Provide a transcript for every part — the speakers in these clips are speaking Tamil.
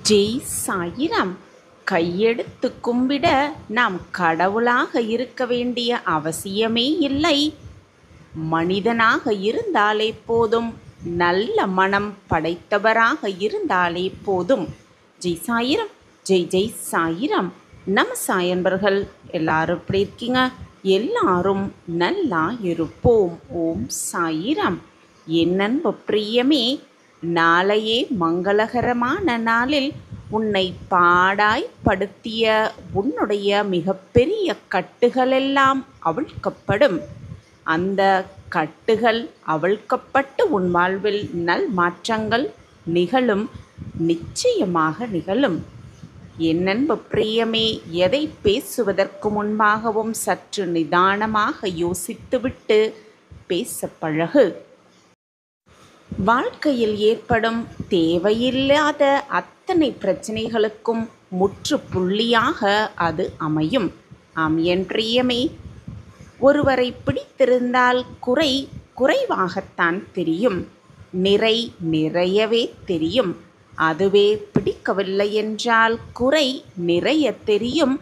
ஜெய் சாயிராம். கையெடுத்து கும்பிட நாம் கடவுளாக இருக்க வேண்டிய அவசியமே இல்லை. மனிதனாக இருந்தாலே போதும், நல்ல மனம் படைத்தவராக இருந்தாலே போதும். ஜெய் சாயிராம். ஜெய் ஜெய் சாயிராம். நம்ம சாயன்பர்கள் எல்லாரும் எப்படி இருக்கீங்க? எல்லாரும் நல்லா இருப்போம். ஓம் சாயிராம். என் அன்பு பிரியமே, நாளையே மங்களகரமான நாளில் உன்னை பாடாய் படுத்திய உன்னுடைய மிகப்பெரிய கட்டுகளெல்லாம் அவிழ்க்கப்படும். அந்த கட்டுகள் அவிழ்க்கப்பட்டு உன் வாழ்வில் நல் மாற்றங்கள் நிகழும், நிச்சயமாக நிகழும். என் அன்பு பிரியமே, எதை பேசுவதற்கு முன்பாகவும் சற்று நிதானமாக யோசித்துவிட்டு பேச பழகு. வாழ்க்கையில் ஏற்படும் தேவையில்லாத அத்தனை பிரச்சனைகளுக்கும் முற்றுப்புள்ளியாக அது அமையும். ஆம் என் பிரியமே, ஒருவரை பிடித்திருந்தால் குறை குறைவாகத்தான் தெரியும், நிறை நிறையவே தெரியும். அதுவே பிடிக்கவில்லை என்றால் குறை நிறைய தெரியும்,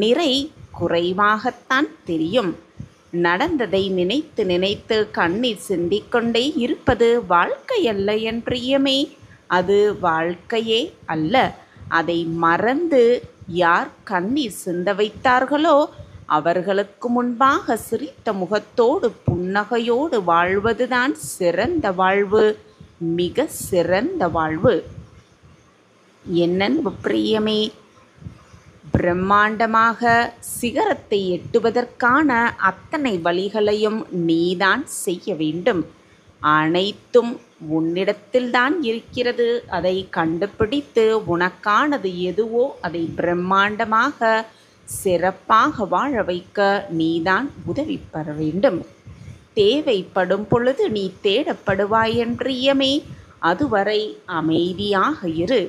நிறை குறைவாகத்தான் தெரியும். நடந்ததை நினைத்து நினைத்து கண்ணீர் சிந்திக்கொண்டே இருப்பது வாழ்க்கை அல்ல என் பிரியமே. அது வாழ்க்கையே அல்ல. அதை மறந்து யார் கண்ணீர் சிந்த வைத்தார்களோ அவர்களுக்கு முன்பாக சிரித்த முகத்தோடு புன்னகையோடு வாழ்வதுதான் சிறந்த வாழ்வு, மிக சிறந்த வாழ்வு. என் அன்பு பிரியமே, பிரம்மாண்டமாக சிகரத்தை எட்டுவதற்கான அத்தனை வழிகளையும் நீதான் செய்ய வேண்டும். அனைத்தும் உன்னிடத்தில்தான் இருக்கிறது. அதை கண்டுபிடித்து உனக்கானது எதுவோ அதை பிரம்மாண்டமாக சிறப்பாக வாழ வைக்க நீதான் உதவி பெற வேண்டும். தேவைப்படும் பொழுது நீ தேடப்படுவாய் என் பிரியமே. அதுவரை அமைதியாக இரு.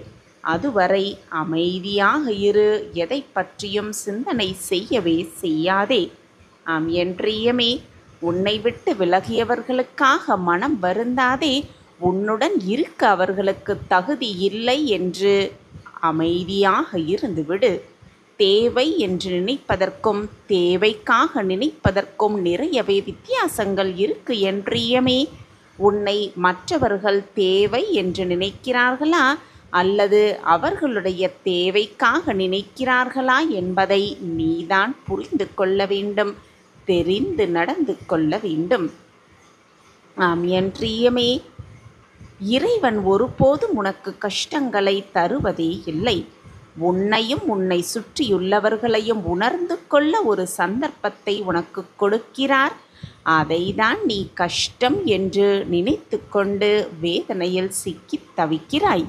அதுவரை அமைதியாக இரு. எதை பற்றியும் சிந்தனை செய்யவே செய்யாதே. ஆம் என் பிரியமே, உன்னை விட்டு விலகியவர்களுக்காக மனம் வருந்தாதே. உன்னுடன் இருக்க அவர்களுக்கு தகுதி இல்லை என்று அமைதியாக இருந்துவிடு. தேவை என்று நினைப்பதற்கும் தேவைக்காக நினைப்பதற்கும் நிறையவே வித்தியாசங்கள் இருக்கு என் பிரியமே. உன்னை மற்றவர்கள் தேவை என்று நினைக்கிறார்களா அல்லது அவர்களுடைய தேவைக்காக நினைக்கிறார்களா என்பதை நீதான் புரிந்து கொள்ள வேண்டும், தெரிந்து நடந்து கொள்ள வேண்டும். ஆம் என் பிரியமே, இறைவன் ஒருபோதும் உனக்கு கஷ்டங்களை தருவதே இல்லை. உன்னையும் உன்னை சுற்றியுள்ளவர்களையும் உணர்ந்து கொள்ள ஒரு சந்தர்ப்பத்தை உனக்கு கொடுக்கிறார். அதைதான் நீ கஷ்டம் என்று நினைத்து கொண்டு வேதனையில் சிக்கி தவிக்கிறாய்.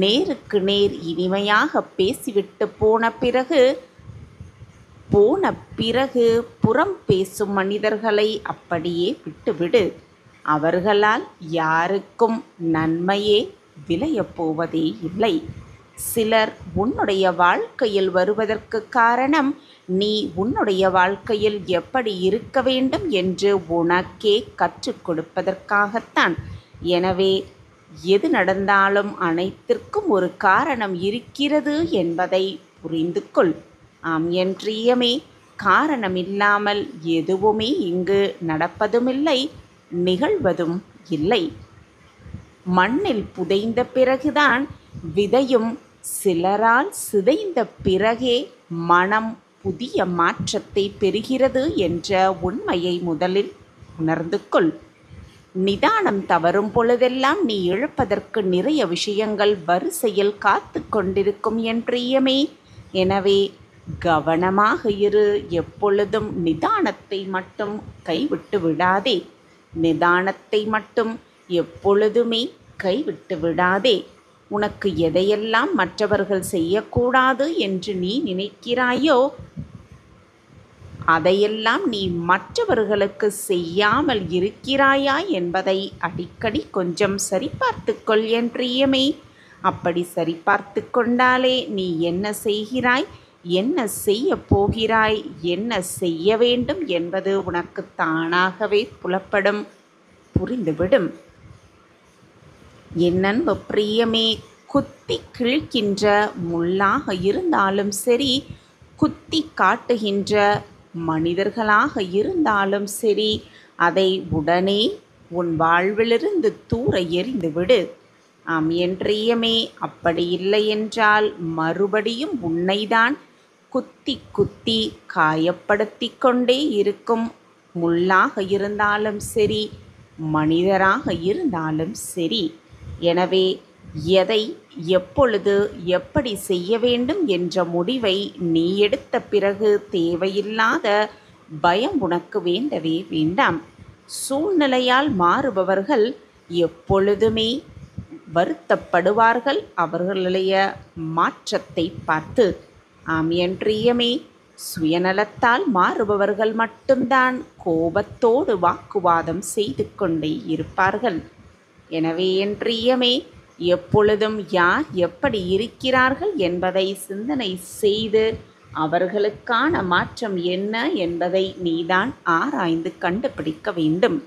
நேருக்கு நேர் இனிமையாக பேசிவிட்டு போன பிறகு புறம் பேசும் மனிதர்களை அப்படியே விட்டுவிடு. அவர்களால் யாருக்கும் நன்மையே விளையப் போவதே இல்லை. சிலர் உன்னுடைய வாழ்க்கையில் வருவதற்கு காரணம் நீ உன்னுடைய வாழ்க்கையில் எப்படி இருக்க வேண்டும் என்று உனக்கே கற்றுக் கொடுப்பதற்காகத்தான். எனவே எது நடந்தாலும் அனைத்திற்கும் ஒரு காரணம் இருக்கிறது என்பதை புரிந்து கொள். ஆம் என் பிரியமே, காரணம் இல்லாமல் எதுவுமே இங்கு நடப்பதுமில்லை, நிகழ்வதும் இல்லை. மண்ணில் புதைந்த பிறகுதான் விதையும், சிலரால் சிதைந்த பிறகே மனம் புதிய மாற்றத்தை பெறுகிறது என்ற உண்மையை முதலில் உணர்ந்து கொள். நிதானம் தவறும் பொழுதெல்லாம் நீ இழப்பதற்கு நிறைய விஷயங்கள் வரிசையில் காத்து கொண்டிருக்கும் என் பிரியமே. எனவே கவனமாக இரு. எப்பொழுதும் நிதானத்தை மட்டும் கைவிட்டு விடாதே. நிதானத்தை மட்டும் எப்பொழுதுமே கைவிட்டு விடாதே. உனக்கு எதையெல்லாம் மற்றவர்கள் செய்யக்கூடாது என்று நீ நினைக்கிறாயோ அதையெல்லாம் நீ மற்றவர்களுக்கு செய்யாமல் இருக்கிறாயா என்பதை அடிக்கடி கொஞ்சம் சரிபார்த்துக்கொள் என் பிரியமே. அப்படி சரிபார்த்து கொண்டாலே நீ என்ன செய்கிறாய், என்ன செய்ய போகிறாய், என்ன செய்ய வேண்டும் என்பது உனக்கு தானாகவே புலப்படும், புரிந்துவிடும். என் அன்பு பிரியமே, குத்தி கிழிக்கின்ற முள்ளாக இருந்தாலும் சரி, குத்தி காட்டுகின்ற மனிதர்களாக இருந்தாலும் சரி, அதை உடனே உன் வாழ்விலிருந்து தூர எறிந்துவிடு. ஆம் என் பிரியமே, அப்படி இல்லையென்றால் மறுபடியும் உன்னைதான் குத்தி குத்தி காயப்படுத்தி கொண்டே இருக்கும். முள்ளாக இருந்தாலும் சரி, மனிதராக இருந்தாலும் சரி. எனவே எதை எப்பொழுது எப்படி செய்ய வேண்டும் என்ற முடிவை நீ எடுத்த பிறகு தேவையில்லாத பயம் உனக்கு வேண்டவே வேண்டாம். சூழ்நிலையால் மாறுபவர்கள் எப்பொழுதுமே வருத்தப்படுவார்கள் அவர்களுடைய மாற்றத்தை பார்த்து. ஆம் என் பிரியமே, சுயநலத்தால் மாறுபவர்கள் மட்டும்தான் கோபத்தோடு வாக்குவாதம் செய்து கொண்டே இருப்பார்கள். எனவே என் பிரியமே, எப்பொழுதும் யார் எப்படி இருக்கிறார்கள் என்பதை சிந்தனை செய்து அவர்களுக்கான மாற்றம் என்ன என்பதை நீதான் ஆராய்ந்து கண்டுபிடிக்க வேண்டும்.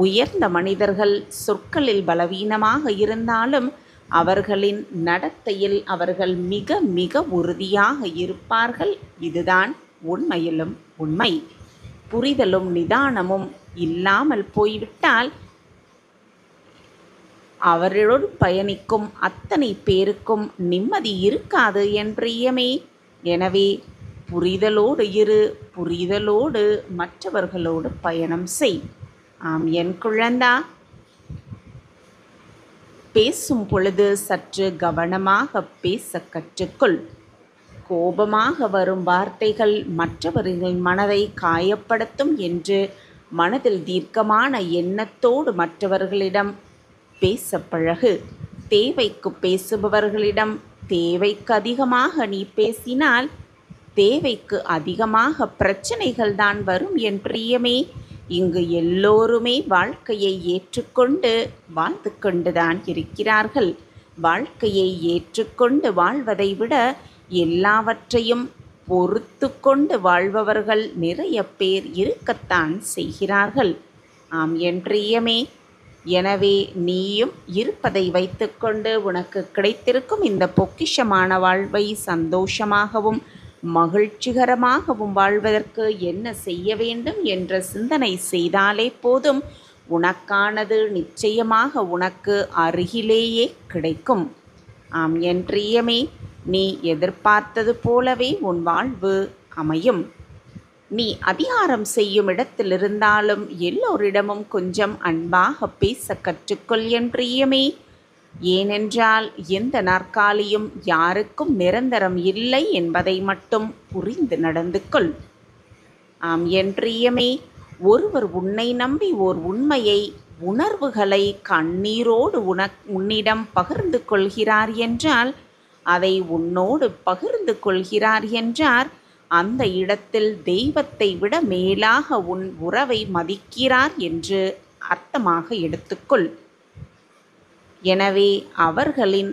உயர்ந்த மனிதர்கள் சொற்களில் பலவீனமாக இருந்தாலும் அவர்களின் நடத்தையில் அவர்கள் மிக மிக உறுதியாக இருப்பார்கள். இதுதான் உண்மையிலும் உண்மை. புரிதலும் நிதானமும் இல்லாமல் போய்விட்டால் அவர்களோடு பயணிக்கும் அத்தனை பேருக்கும் நிம்மதி இருக்காது என் பிரியமே. எனவே புரிதலோடு இரு, புரிதலோடு மற்றவர்களோடு பயணம் செய். ஆம் என் குழந்தா, பேசும் பொழுது சற்று கவனமாக பேச கற்றுக்கொள். கோபமாக வரும் வார்த்தைகள் மற்றவர்களின் மனதை காயப்படுத்தும் என்று மனதில் தீர்க்கமான எண்ணத்தோடு மற்றவர்களிடம் பேச பழகு. தேவைக்கு பேசுபவர்களிடம் தேவைக்கு அதிகமாக நீ பேசினால் தேவைக்கு அதிகமாக பிரச்சனைகள் தான் வரும் என் பிரியமே. இங்கு எல்லோருமே வாழ்க்கையை ஏற்றுக்கொண்டு வாழ்ந்து கொண்டுதான் இருக்கிறார்கள். வாழ்க்கையை ஏற்றுக்கொண்டு வாழ்வதை விட எல்லாவற்றையும் பொறுத்து கொண்டு வாழ்பவர்கள் நிறைய பேர் இருக்கத்தான் செய்கிறார்கள். ஆம் என் பிரியமே, எனவே நீயும் இருப்பதை வைத்துக்கொண்டு உனக்கு கிடைத்திருக்கும் இந்த பொக்கிஷமான வாழ்வை சந்தோஷமாகவும் மகிழ்ச்சிகரமாகவும் வாழ்வதற்கு என்ன செய்ய வேண்டும் என்ற சிந்தனை செய்தாலே போதும். உனக்கானது நிச்சயமாக உனக்கு அருகிலேயே கிடைக்கும். ஆம் என் பிரியமே, நீ எதிர்பார்த்தது போலவே உன் வாழ்வு அமையும். நீ அதிகாரம் செய்யும் இடத்தில் இருந்தாலும் எல்லோரிடமும் கொஞ்சம் அன்பாக பேச கற்றுக்கொள் என் பிரியமே. ஏனென்றால் எந்த நாற்காலியும் யாருக்கும் நிரந்தரம் இல்லை என்பதை மட்டும் புரிந்து நடந்து கொள். ஆம் என் பிரியமே, ஒருவர் உன்னை நம்பி ஓர் உண்மையை உணர்வுகளை கண்ணீரோடு உன்னிடம் பகிர்ந்து கொள்கிறார் என்றால், அதை உன்னோடு பகிர்ந்து கொள்கிறார் என்றார், அந்த இடத்தில் தெய்வத்தை விட மேலாக உன் உறவை மதிக்கிறார் என்று அர்த்தமாக எடுத்துக்கொள். எனவே அவர்களின்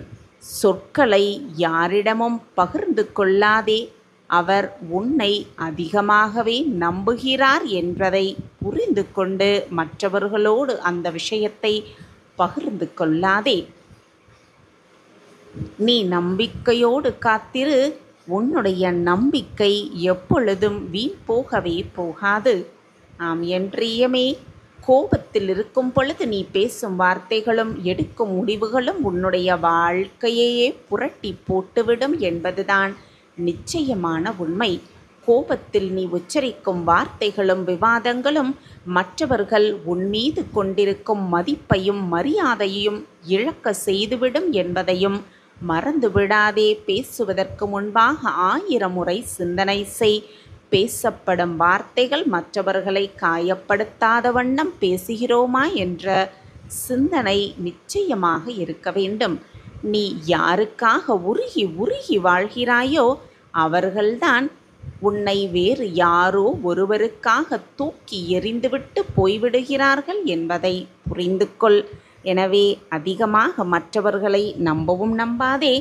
சொற்களை யாரிடமும் பகிர்ந்து கொள்ளாதே. அவர் உன்னை அதிகமாகவே நம்புகிறார் என்பதை புரிந்து கொண்டு மற்றவர்களோடு அந்த விஷயத்தை பகிர்ந்து கொள்ளாதே. நீ நம்பிக்கையோடு காத்திரு. உன்னுடைய நம்பிக்கை எப்பொழுதும் வீண் போகவே போகாது. ஆம் என் பிரியமே, கோபத்தில் இருக்கும் பொழுது நீ பேசும் வார்த்தைகளும் எடுக்கும் முடிவுகளும் உன்னுடைய வாழ்க்கையையே புரட்டி போட்டுவிடும் என்பதுதான் நிச்சயமான உண்மை. கோபத்தில் நீ உச்சரிக்கும் வார்த்தைகளும் விவாதங்களும் மற்றவர்கள் உன் மீது கொண்டிருக்கும் மதிப்பையும் மரியாதையையும் இழக்க செய்துவிடும் என்பதையும் மறந்துவிடாதே. பேசுவதற்கு முன்பாக 1000 முறை சிந்தனை செய். பேசப்படும் வார்த்தைகள் மற்றவர்களை காயப்படுத்தாத வண்ணம் பேசுகிறோமா என்ற சிந்தனை நிச்சயமாக இருக்க வேண்டும். நீ யாருக்காக உருகி உருகி வாழ்கிறாயோ அவர்கள்தான் உன்னை வேறு யாரோ ஒருவருக்காக தூக்கி எறிந்துவிட்டு போய்விடுகிறார்கள் என்பதை புரிந்து கொள். எனவே அதிகமாக மற்றவர்களை நம்பவும் நம்பாதே.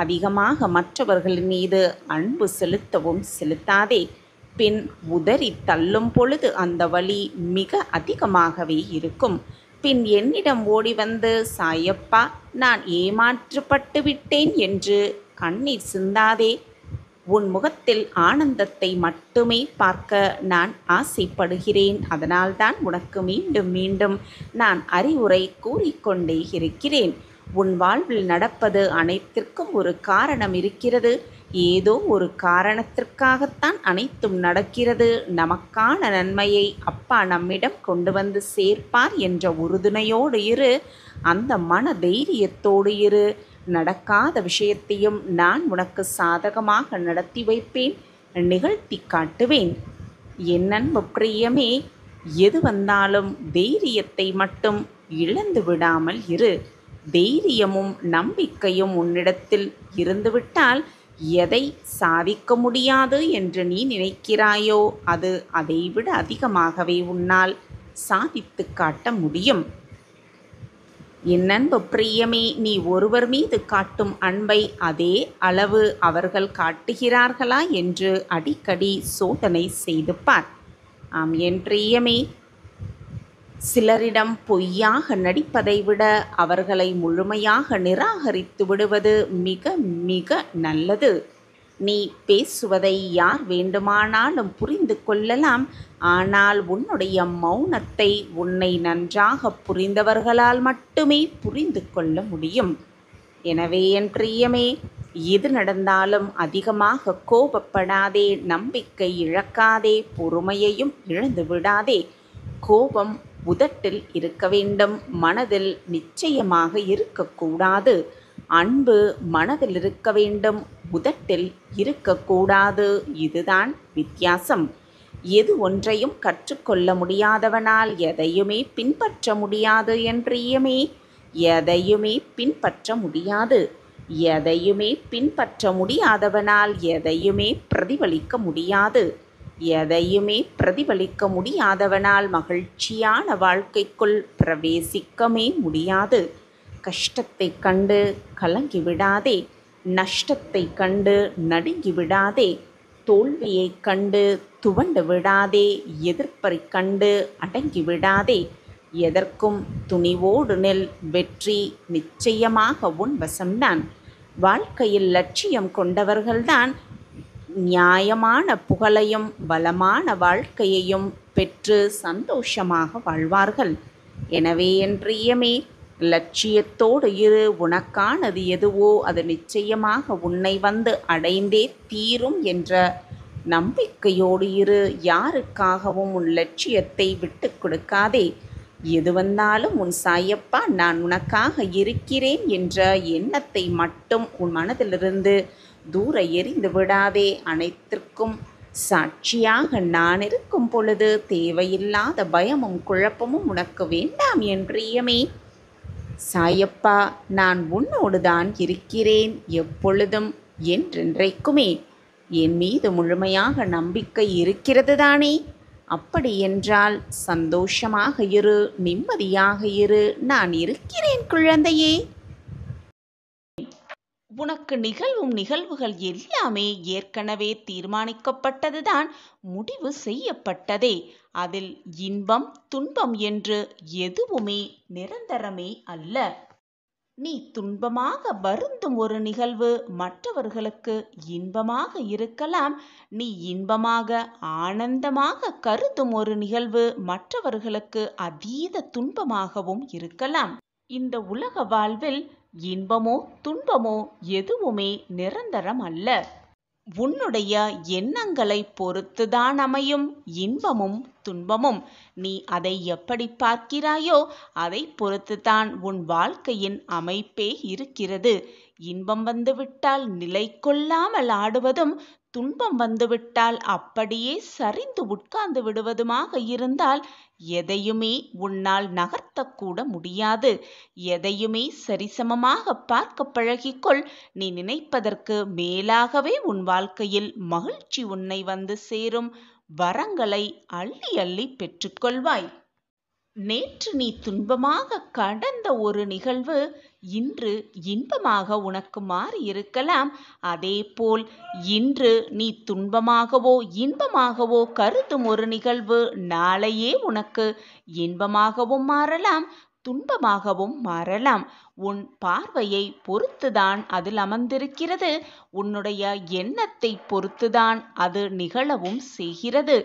அதிகமாக மற்றவர்கள் மீது அன்பு செலுத்தவும் செலுத்தாதே. பின் உதறி தள்ளும் பொழுது அந்த வலி மிக அதிகமாகவே இருக்கும். பின் என்னிடம் ஓடி வந்து, சாயப்பா, நான் ஏமாற்றப்பட்டு விட்டேன் என்று கண்ணீர் சிந்தாதே. உன் முகத்தில் ஆனந்தத்தை மட்டுமே பார்க்க நான் ஆசைப்படுகிறேன். அதனால்தான் உனக்கு மீண்டும் மீண்டும் நான் அறிவுரை கூறிக்கொண்டே இருக்கிறேன். உன் வாழ்வில் நடப்பது அனைத்திற்கும் ஒரு காரணம் இருக்கிறது. ஏதோ ஒரு காரணத்திற்காகத்தான் அனைத்தும் நடக்கிறது. நமக்கான நன்மையை அப்பா நம்மிடம் கொண்டு வந்து சேர்ப்பார் என்ற உறுதுணையோடு இரு. அந்த மன தைரியத்தோடு இரு. நடக்காத விஷயத்தையும் நான் உனக்கு சாதகமாக நடத்தி வைப்பேன், நிகழ்த்தி காட்டுவேன். என் அன்பு பிரியமே, எது வந்தாலும் தைரியத்தை மட்டும் இழந்து விடாமல் இரு. தைரியமும் நம்பிக்கையும் உன்னிடத்தில் இருந்துவிட்டால் எதை சாதிக்க முடியாது என்று நீ நினைக்கிறாயோ அது அதைவிட அதிகமாகவே உன்னால் சாதித்து காட்ட முடியும். என் அன்பு பிரியமே, நீ ஒருவர் மீது காட்டும் அன்பை அதே அளவு அவர்கள் காட்டுகிறார்களா என்று அடிக்கடி சோதனை செய்து பார். ஆம் என் பிரியமே, சிலரிடம் பொய்யாக நடிப்பதை விட அவர்களை முழுமையாக நிராகரித்து விடுவது மிக மிக நல்லது. நீ பேசுவதை யார் வேண்டுமானாலும் புரிந்து கொள்ளலாம். ஆனால் உன்னுடைய மௌனத்தை உன்னை நன்றாக புரிந்தவர்களால் மட்டுமே புரிந்து கொள்ள முடியும். எனவே என் பிரியமே, எது நடந்தாலும் அதிகமாக கோபப்படாதே, நம்பிக்கை இழக்காதே, பொறுமையையும் இழந்து விடாதே. கோபம் உதட்டில் இருக்க வேண்டும், மனதில் நிச்சயமாக இருக்கக்கூடாது. அன்பு மனதில் இருக்க வேண்டும், உதட்டில் இருக்கக்கூடாது. இதுதான் வித்தியாசம். எது ஒன்றையும் கற்றுக்கொள்ள முடியாதவனால் எதையுமே பின்பற்ற முடியாது என் பிரியமே. எதையுமே பின்பற்ற முடியாது. எதையுமே பின்பற்ற முடியாதவனால் எதையுமே பிரதிபலிக்க முடியாது. எதையுமே பிரதிபலிக்க முடியாதவனால் மகிழ்ச்சியான வாழ்க்கைக்குள் பிரவேசிக்கவே முடியாது. கஷ்டத்தை கண்டு கலங்கிவிடாதே. நஷ்டத்தை கண்டு நடுங்கிவிடாதே. தோல்வியை கண்டு துவண்டு விடாதே. எதிர்ப்பை கண்டு அடங்கிவிடாதே. எதற்கும் துணிவோடு நெல். வெற்றி நிச்சயமாக உன் வசம்தான். வாழ்க்கையில் லட்சியம் கொண்டவர்கள்தான் நியாயமான புகழையும் வளமான வாழ்க்கையையும் பெற்று சந்தோஷமாக வாழ்வார்கள். எனவே என் பிரியமே, லட்சியத்தோடு இரு. உனக்கானது எதுவோ அது நிச்சயமாக உன்னை வந்து அடைந்தே தீரும் என்ற நம்பிக்கையோடு இரு. யாருக்காகவும் உன் லட்சியத்தை விட்டு கொடுக்காதே. எது வந்தாலும் உன் சாயப்பா நான் உனக்காக இருக்கிறேன் என்ற எண்ணத்தை மட்டும் உன் மனதிலிருந்து தூர எறிந்து விடாதே. அனைத்திற்கும் சாட்சியாக நான் இருக்கும் பொழுது தேவையில்லாத பயமும் குழப்பமும் உனக்கு வேண்டாம் என் பிரியமே. சாயப்பா நான் உன்னோடு தான் இருக்கிறேன், எப்பொழுதும் என்றென்றைக்குமே. என் மீது முழுமையாக நம்பிக்கை இருக்கிறது தானே? அப்படி என்றால் சந்தோஷமாக இரு, நிம்மதியாக இரு. நான் இருக்கிறேன் குழந்தையே. உனக்கு நிகழ்வும் நிகழ்வுகள் எல்லாமே ஏற்கனவே தீர்மானிக்கப்பட்டதுதான், முடிவு செய்யப்பட்டதே. அதில் இன்பம் துன்பம் என்று எதுவுமே நிரந்தரமே அல்ல. நீ துன்பமாக வருந்தும் ஒரு நிகழ்வு மற்றவர்களுக்கு இன்பமாக இருக்கலாம். நீ இன்பமாக ஆனந்தமாக கருதும் ஒரு நிகழ்வு மற்றவர்களுக்கு அதீத துன்பமாகவும் இருக்கலாம். இந்த உலக வாழ்வில் இன்பமோ துன்பமோ எதுவுமே நிரந்தரம் அல்ல. உன்னுடைய எண்ணங்களை பொறுத்துதான் அமையும் இன்பமும் துன்பமும். நீ அதை எப்படி பார்க்கிறாயோ அதை பொறுத்துதான் உன் வாழ்க்கையின் அமைப்பே இருக்கிறது. இன்பம் வந்துவிட்டால் நிலை கொள்ளாமல் ஆடுவதும், துன்பம் வந்துவிட்டால் அப்படியே சரிந்து உட்கார்ந்து விடுவதுமாக இருந்தால் எதையுமே உன்னால் நகர்த்தக்கூட முடியாது. எதையுமே சரிசமமாக பார்க்க பழகிக்கொள். நீ நினைப்பதற்கு மேலாகவே உன் வாழ்க்கையில் மகிழ்ச்சி உன்னை வந்து சேரும். வரங்களை அள்ளி அள்ளி பெற்றுக்கொள்வாய். நேற்று நீ துன்பமாக கடந்த ஒரு நிகழ்வு இன்று இன்பமாக உனக்கு மாறியிருக்கலாம். அதேபோல் இன்று நீ துன்பமாகவோ இன்பமாகவோ கருதும் ஒரு நிகழ்வு நாளையே உனக்கு இன்பமாகவும் மாறலாம், துன்பமாகவும் மாறலாம். உன் பார்வையை பொறுத்துதான் அதில் அமர்ந்திருக்கிறது. உன்னுடைய எண்ணத்தை பொறுத்துதான் அது நிகழவும் செய்கிறது.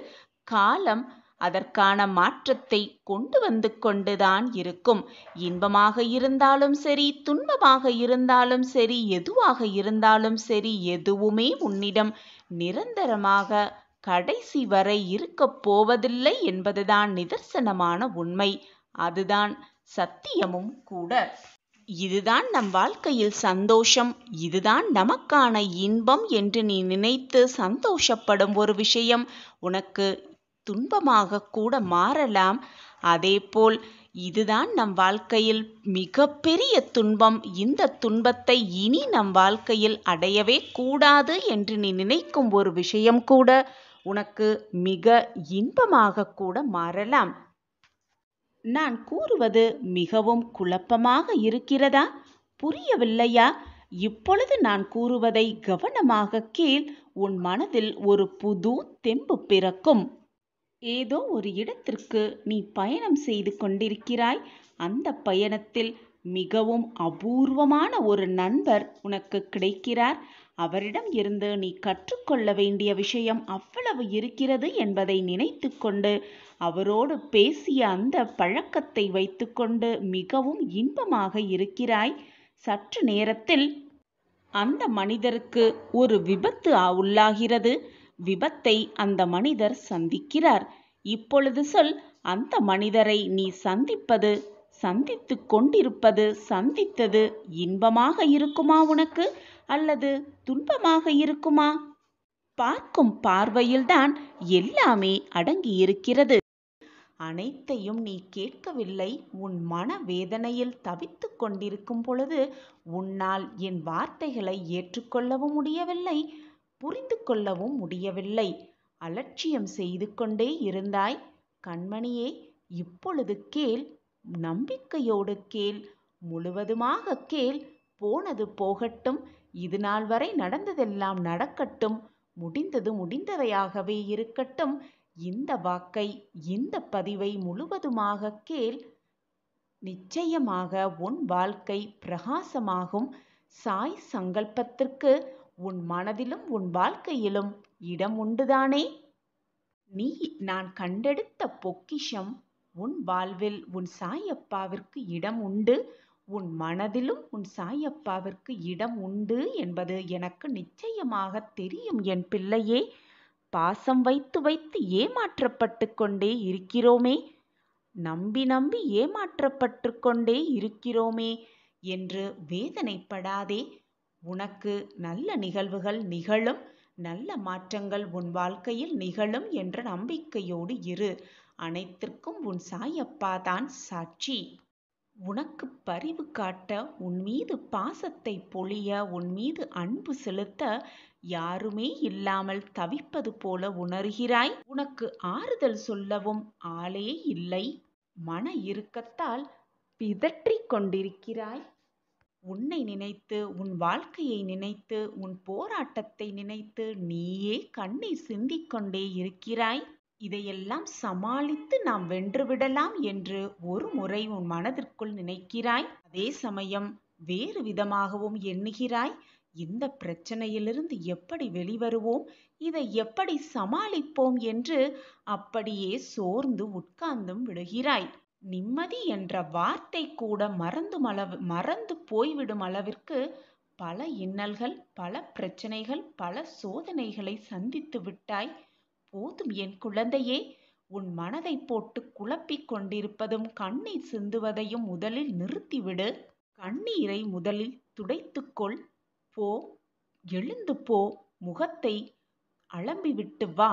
காலம் அதற்கான மாற்றத்தை கொண்டு வந்து கொண்டுதான் இருக்கும். இன்பமாக இருந்தாலும் சரி, துன்பமாக இருந்தாலும் சரி, எதுவாக இருந்தாலும் சரி, எதுவுமே உன்னிடம் நிரந்தரமாக கடைசி வரை இருக்கப் போவதில்லை என்பதுதான் நிதர்சனமான உண்மை. அதுதான் சத்தியமும் கூட. இதுதான் நம் வாழ்க்கையில் சந்தோஷம், இதுதான் நமக்கான இன்பம் என்று நீ நினைத்து சந்தோஷப்படும் ஒரு விஷயம் உனக்கு துன்பமாக கூட மாறலாம். அதேபோல் இதுதான் நம் வாழ்க்கையில் மிகப்பெரிய துன்பம், இந்த துன்பத்தை இனி நம் வாழ்க்கையில் அடையவே கூடாது என்று நீ நினைக்கும் ஒரு விஷயம் கூட உனக்கு மிக இன்பமாக கூட மாறலாம். நான் கூறுவது மிகவும் குழப்பமாக இருக்கிறதா? புரியவில்லையா? இப்பொழுது நான் கூறுவதை கவனமாக கேள். உன் மனதில் ஒரு புது தெம்பு பிறக்கும். ஏதோ ஒரு இடத்திற்கு நீ பயணம் செய்து கொண்டிருக்கிறாய். அந்த பயணத்தில் மிகவும் அபூர்வமான ஒரு நண்பர் உனக்கு கிடைக்கிறார். அவரிடம் இருந்து நீ கற்றுக்கொள்ள வேண்டிய விஷயம் அவ்வளவு இருக்கிறது என்பதை நினைத்து கொண்டு அவரோடு பேசிய அந்த பழக்கத்தை வைத்துக்கொண்டு மிகவும் இன்பமாக இருக்கிறாய். சற்று நேரத்தில் அந்த மனிதருக்கு ஒரு விபத்து உள்ளாகிறது. விபத்தை அந்த மனிதர் சந்திக்கிறார். இப்பொழுது சொல், அந்த மனிதரை நீ சந்தித்து கொண்டிருப்பது, சந்தித்தது இன்பமாக இருக்குமா உனக்கு, அல்லது துன்பமாக இருக்குமா? பார்க்கும் பார்வையில்தான் எல்லாமே அடங்கி இருக்கிறது. அனைத்தையும் நீ கேட்கவில்லை. உன் மன வேதனையில் தவித்து கொண்டிருக்கும் பொழுது உன்னால் என் வார்த்தைகளை ஏற்றுக்கொள்ளவும் முடியவில்லை, புரிந்து கொள்ளவும் முடியவில்லை. அலட்சியம் செய்து கொண்டே இருந்தாய். கண்மணியே, இப்பொழுது கேள், நம்பிக்கையோடு கேள், முழுவதுமாக கேள். போனது போகட்டும், இது நாள் வரை நடந்ததெல்லாம் நடக்கட்டும், முடிந்தது முடிந்தவையாகவே இருக்கட்டும். இந்த வாக்கை, இந்த பதிவை முழுவதுமாக கேள். நிச்சயமாக உன் வாழ்க்கை பிரகாசமாகும். சாய் சங்கல்பத்திற்கு உன் மனதிலும் உன் வாழ்க்கையிலும் இடம் உண்டுதானே? நீ நான் கண்டெடுத்த பொக்கிஷம். உன் வாழ்வில் உன் சாயப்பாவிற்கு இடம் உண்டு. உன் மனதிலும் உன் சாயப்பாவிற்கு இடம் உண்டு என்பது எனக்கு நிச்சயமாக தெரியும் என் பிள்ளையே. பாசம் வைத்து வைத்து ஏமாற்றப்பட்டு கொண்டே இருக்கிறோமே, நம்பி நம்பி ஏமாற்றப்பட்டு கொண்டே இருக்கிறோமே என்று வேதனைப்படாதே. உனக்கு நல்ல நிகழ்வுகள் நிகழும், நல்ல மாற்றங்கள் உன் வாழ்க்கையில் நிகழும் என்ற நம்பிக்கையோடு இரு. அனைத்திற்கும் உன் சாயப்பா தான் சாட்சி. உனக்கு பரிவு காட்ட, உன் மீது பாசத்தை பொழிய, உன் மீது அன்பு செலுத்த யாருமே இல்லாமல் தவிப்பது போல உணர்கிறாய். உனக்கு ஆறுதல் சொல்லவும் ஆளே இல்லை. மன இறுக்கத்தால் பிதற்றிக் கொண்டிருக்கிறாய். உன்னை நினைத்து, உன் வாழ்க்கையை நினைத்து, உன் போராட்டத்தை நினைத்து நீயே கண்ணீர் சிந்திக்கொண்டே இருக்கிறாய். இதையெல்லாம் சமாளித்து நாம் வென்றுவிடலாம் என்று ஒரு முறை உன் மனதிற்குள் நினைக்கிறாய். அதே சமயம் வேறு விதமாகவும் எண்ணுகிறாய். இந்த பிரச்சனையிலிருந்து எப்படி வெளிவருவோம், இதை எப்படி சமாளிப்போம் என்று அப்படியே சோர்ந்து உட்கார்ந்தும் விடுகிறாய். நிம்மதி என்ற வார்த்தை கூட மறந்து போய்விடும் அளவிற்கு பல இன்னல்கள், பல பிரச்சனைகள், பல சோதனைகளை சந்தித்து விட்டாய். போதும் என் குழந்தையே, உன் மனதை போட்டு குழப்பிக் கொண்டிருப்பதும் கண்ணீர் சிந்துவதையும் முதலில் நிறுத்திவிடு. கண்ணீரை முதலில் துடைத்துக்கொள். போ, எழுந்து போ, முகத்தை அலம்பிவிட்டு வா.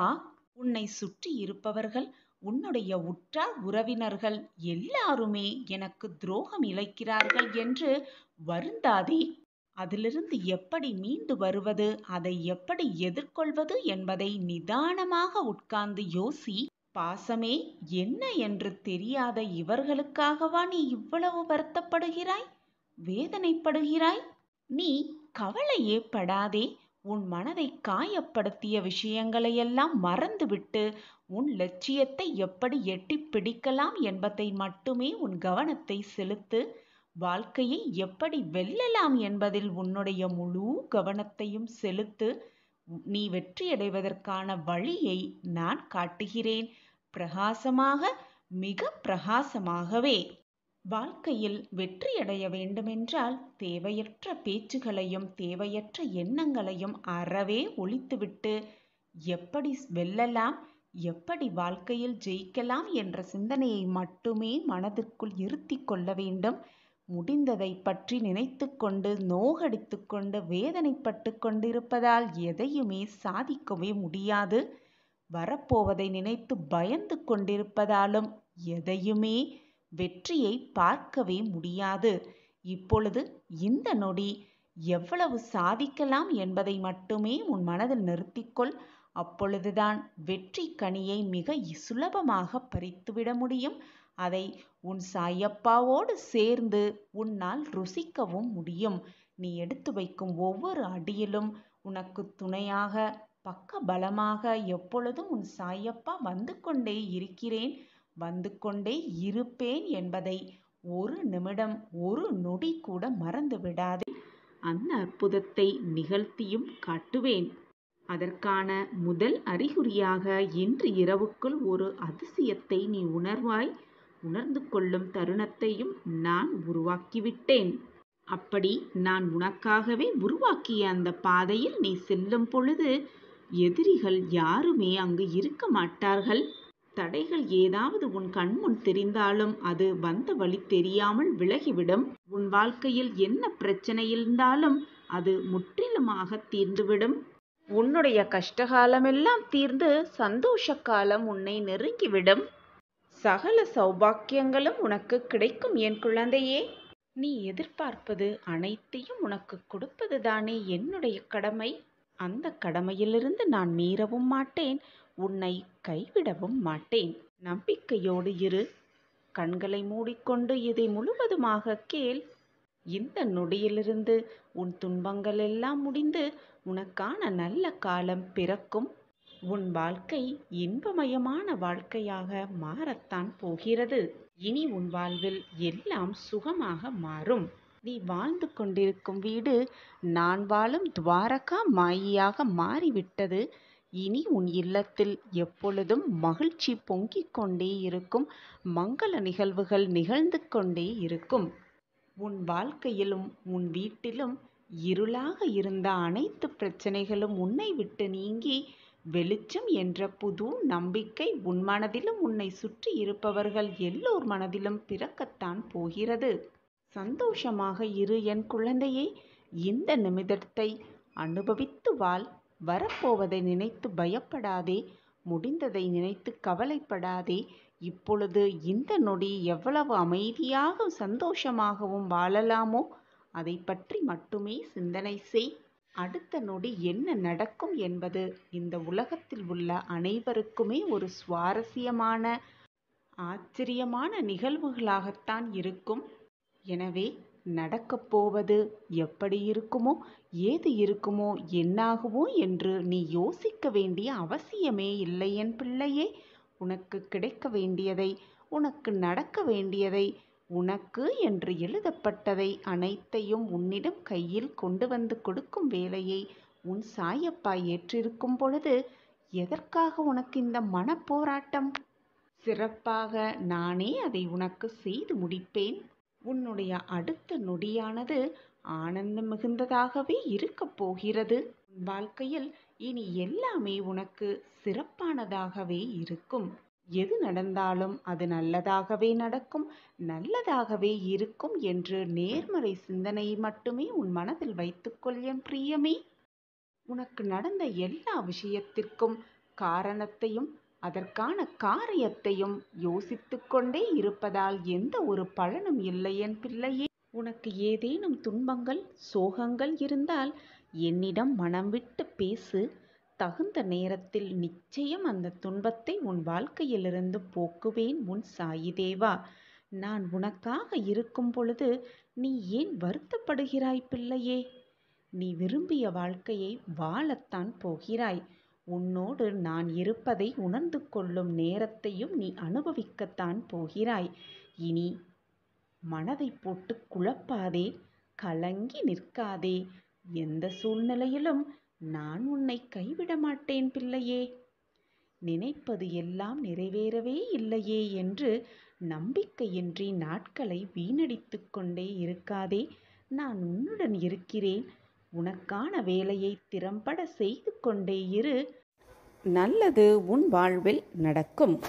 உன்னை சுற்றி இருப்பவர்கள், உன்னுடைய உற்றார் உறவினர்கள் எல்லாருமே எனக்கு துரோகம் இழைக்கிறார்கள் என்று வருந்தாதே. அதிலிருந்து எப்படி மீண்டு வருவது, அதை எப்படி எதிர்கொள்வது என்பதை நிதானமாக உட்கார்ந்து யோசி. பாசமே என்ன என்று தெரியாத இவர்களுக்காகவா நீ இவ்வளவு வருத்தப்படுகிறாய், வேதனைப்படுகிறாய்? நீ கவலையே படாதே. உன் மனதை காயப்படுத்திய விஷயங்களையெல்லாம் மறந்துவிட்டு உன் லட்சியத்தை எப்படி எட்டிப் பிடிக்கலாம் என்பதை மட்டுமே உன் கவனத்தை செலுத்து. வாழ்க்கையை எப்படி வெல்லலாம் என்பதில் உன்னுடைய முழு கவனத்தையும் செலுத்து. நீ வெற்றியடைவதற்கான வழியை நான் காட்டுகிறேன். பிரகாசமாக, மிக பிரகாசமாகவே. வாழ்க்கையில் வெற்றியடைய வேண்டுமென்றால் தேவையற்ற பேச்சுகளையும் தேவையற்ற எண்ணங்களையும் அறவே ஒழித்துவிட்டு எப்படி வெல்லலாம், எப்படி வாழ்க்கையில் ஜெயிக்கலாம் என்ற சிந்தனையை மட்டுமே மனதிற்குள் இருத்திக் கொள்ள வேண்டும். முடிந்ததை பற்றி நினைத்து கொண்டு நோகடித்து கொண்டு வேதனைப்பட்டு கொண்டிருப்பதால் எதையுமே சாதிக்கவே முடியாது. வரப்போவதை நினைத்து பயந்து கொண்டிருப்பதாலும் எதையுமே வெற்றியை பார்க்கவே முடியாது. இப்பொழுது இந்த நொடி எவ்வளவு சாதிக்கலாம் என்பதை மட்டுமே உன் மனதில் நிறுத்திக்கொள். அப்பொழுதுதான் வெற்றி கனியை மிக சுலபமாக பறித்துவிட முடியும். அதை உன் சாயப்பாவோடு சேர்ந்து உன்னால் ருசிக்கவும் முடியும். நீ எடுத்து வைக்கும் ஒவ்வொரு அடியிலும் உனக்கு துணையாக, பக்க பலமாக எப்பொழுதும் உன் சாயப்பா வந்து கொண்டே இருக்கிறேன், வந்து கொண்டே இருப்பேன் என்பதை ஒரு நிமிடம், ஒரு நொடி கூட மறந்து விடாதே. அந்த அற்புதத்தை நிகழ்த்தியும் காட்டுவேன். அதற்கான முதல் அறிகுறியாக இன்று இரவுக்குள் ஒரு அதிசயத்தை நீ உணர்வாய். உணர்ந்து கொள்ளும் தருணத்தையும் நான் உருவாக்கிவிட்டேன். அப்படி நான் உனக்காகவே உருவாக்கிய அந்த பாதையில் நீ செல்லும் பொழுது எதிரிகள் யாருமே அங்கு இருக்க மாட்டார்கள். தடைகள் ஏதாவது உன் கண்முன் தெரிந்தாலும் அது வந்த வழி தெரியாமல் விலகிவிடும். உன் வாழ்க்கையில் என்ன பிரச்சனை இருந்தாலும் அது முற்றிலுமாக தீர்ந்துவிடும். உன்னுடைய கஷ்டகாலமெல்லாம் தீர்ந்து சந்தோஷ காலம் உன்னை நெருங்கிவிடும். சகல சௌபாக்கியங்களும் உனக்கு கிடைக்கும் என் குழந்தையே. நீ எதிர்பார்ப்பது அனைத்தையும் உனக்கு கொடுப்பதுதானே என்னுடைய கடமை. அந்த கடமையிலிருந்து நான் மீறவும் மாட்டேன், உன்னை கைவிடவும் மாட்டேன். நம்பிக்கையோடு இரு. கண்களை மூடிக்கொண்டு இதை முழுவதுமாக கேள். இந்த நொடியிலிருந்து உன் துன்பங்கள் எல்லாம் முடிந்து உனக்கான நல்ல காலம் பிறக்கும். உன் வாழ்க்கை இன்பமயமான வாழ்க்கையாக மாறத்தான் போகிறது. இனி உன் வாழ்வில் எல்லாம் சுகமாக மாறும். நீ வாழ்ந்து கொண்டிருக்கும் வீடு நான் வாழும் துவாரகா மாயியாக மாறிவிட்டது. இனி உன் இல்லத்தில் எப்பொழுதும் மகிழ்ச்சி பொங்கிக் கொண்டே இருக்கும். மங்கள நிகழ்வுகள் நிகழ்ந்து கொண்டே இருக்கும். உன் வாழ்க்கையிலும் உன் வீட்டிலும் இருளாக இருந்த அனைத்து பிரச்சனைகளும் உன்னை விட்டு நீங்கி வெளிச்சம் என்ற புது நம்பிக்கை உன் மனதிலும் உன்னை சுற்றி இருப்பவர்கள் எல்லோர் மனதிலும் பிறக்கத்தான் போகிறது. சந்தோஷமாக இரு என் குழந்தையே. இந்த நிமிடத்தை அனுபவித்து வாழ். வரப்போவதை நினைத்து பயப்படாதே, முடிந்ததை நினைத்து கவலைப்படாதே. இப்பொழுது இந்த நொடி எவ்வளவு அமைதியாக சந்தோஷமாகவும் வாழலாமோ அதை பற்றி மட்டுமே சிந்தனை செய். அடுத்த நொடி என்ன நடக்கும் என்பது இந்த உலகத்தில் உள்ள அனைவருக்குமே ஒரு சுவாரஸ்யமான, ஆச்சரியமான நிகழ்வுகளாகத்தான் இருக்கும். எனவே நடக்கப் போவது எப்படி இருக்குமோ, ஏது இருக்குமோ, என்னாகுமோ என்று நீ யோசிக்க வேண்டிய அவசியமே இல்லை என் பிள்ளையே. உனக்கு கிடைக்க வேண்டியதை, உனக்கு நடக்க வேண்டியதை, உனக்கு என்று எழுதப்பட்டதை அனைத்தையும் உன்னிடம் கையில் கொண்டு வந்து கொடுக்கும் வேலையை உன் சாயப்பா ஏற்றிருக்கும் பொழுது எதற்காக உனக்கு இந்த மனப்போராட்டம்? சிறப்பாக நானே அதை உனக்கு செய்து முடிப்பேன். உன்னுடைய அடுத்த நொடியானது ஆனந்தம் மிகுந்ததாகவே இருக்கப் போகிறது. உன் வாழ்க்கையில் இனி எல்லாமே உனக்கு சிறப்பானதாகவே இருக்கும். எது நடந்தாலும் அது நல்லதாகவே நடக்கும், நல்லதாகவே இருக்கும் என்று நேர்மறை சிந்தனையை மட்டுமே உன் மனதில் வைத்துக்கொள் என் பிரியமே. உனக்கு நடந்த எல்லா விஷயத்திற்கும் காரணத்தையும் அதற்கான காரியத்தையும் யோசித்து கொண்டே இருப்பதால் எந்த ஒரு பலனும் இல்லை என் பிள்ளையே. உனக்கு ஏதேனும் துன்பங்கள், சோகங்கள் இருந்தால் என்னிடம் மனம் விட்டு பேசு. தகுந்த நேரத்தில் நிச்சயம் அந்த துன்பத்தை உன் வாழ்க்கையிலிருந்து போக்குவேன் உன் சாயி தேவா. நான் உனக்காக இருக்கும் பொழுது நீ ஏன் வருத்தப்படுகிறாய் பிள்ளையே? நீ விரும்பிய வாழ்க்கையை வாழத்தான் போகிறாய். உன்னோடு நான் இருப்பதை உணர்ந்து கொள்ளும் நேரத்தையும் நீ அனுபவிக்கத்தான் போகிறாய். இனி மனதை போட்டு குழப்பாதே, கலங்கி நிற்காதே. எந்த சூழ்நிலையிலும் நான் உன்னை கைவிட மாட்டேன் பிள்ளையே. நினைப்பது எல்லாம் நிறைவேறவே இல்லையே என்று நம்பிக்கையின்றி நாட்களை வீணடித்துக் கொண்டே இருக்காதே. நான் உன்னுடன் இருக்கிறேன். உனக்கான வேலையை திறம்பட செய்து கொண்டே இரு. நல்லது உன் வாழ்வில் நடக்கும்.